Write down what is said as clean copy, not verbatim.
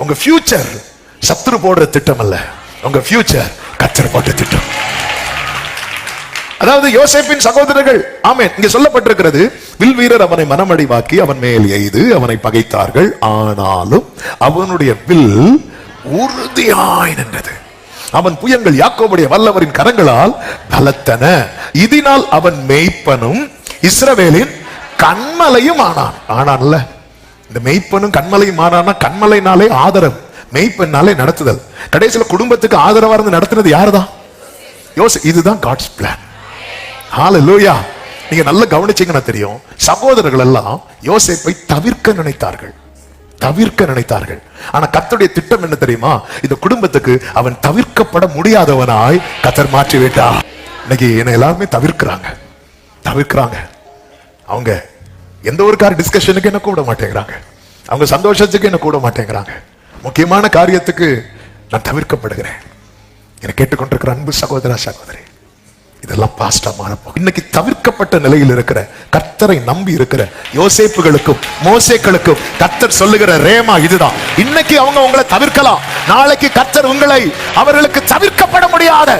உங்க ஃபியூச்சர் சத்துரு போடுற திட்டம் அல்ல, உங்க ஃபியூச்சர் கர்த்தர் போட்ட திட்டம். அதாவது யோசேப்பின் சகோதரர்கள், ஆமென், இங்க சொல்லப்பட்டிருக்கிறது, வில் வீரர் அவனை மனமடிவாக்கி அவன் மேல் எய்து அவனை பகைத்தார்கள், ஆனாலும் அவனுடைய வில் உறுதியாய் நின்றது. அவன் புயங்கள் யாக்கோபுடைய வல்லவரின் கரங்களால் பலத்தன. இதனால் அவன் மேய்ப்பனும் இஸ்ரவேலின் கண்மலையும் ஆனான். ஆனான்ல, இந்த மெய்ப்பனும் கண்மலையும் ஆனான்னா, கண்மலைனாலே ஆதரவு, மெய்ப்பெண்ணாலே நடத்துதல். கடைசியில குடும்பத்துக்கு ஆதரவா இருந்து நடத்துறது யாருதான்? இதுதான் காட்ஸ் பிளான். ஹalleluya. நீங்க நல்லா கவனிச்சீங்கன்னா தெரியும், சகோதரர்கள் எல்லாம் யோசேப்பை தவிர்க்க நினைத்தார்கள். ஆனா கர்த்தருடைய திட்டம் என்ன தெரியுமா? இந்த குடும்பத்துக்கு அவன் தவிர்க்கப்பட முடியாதவனாய் கர்த்தர் மாற்றி விட்டார். இன்னைக்கு என்ன எல்லாருமே தவிர்க்கிறாங்க. அவங்க எந்த ஒரு டிஸ்கஷனுக்கு என்ன கூட மாட்டேங்கிறாங்க, அவங்க சந்தோஷத்துக்கு என்ன கூட மாட்டேங்கிறாங்க. முக்கியமான காரியத்துக்கு நான் தவிர்க்கப்படுகிறேன். என்னை கேட்டுக்கொண்டிருக்கிற அன்பு சகோதர சகோதரி, இதெல்லாம் பாஸ்டா மாறப்போம். இன்னைக்கு தவிர்க்கப்பட்ட நிலையில் இருக்கிற, கர்த்தரை நம்பி இருக்கிற யோசேப்புகளுக்கும் மோசேக்களுக்கும் கர்த்தர் சொல்லுகிற ரேமா இதுதான். இன்னைக்கு அவங்க உங்களை தவிர்க்கலாம், நாளைக்கு கர்த்தர் உங்களை அவர்களுக்கு தவிர்க்கப்பட முடியாத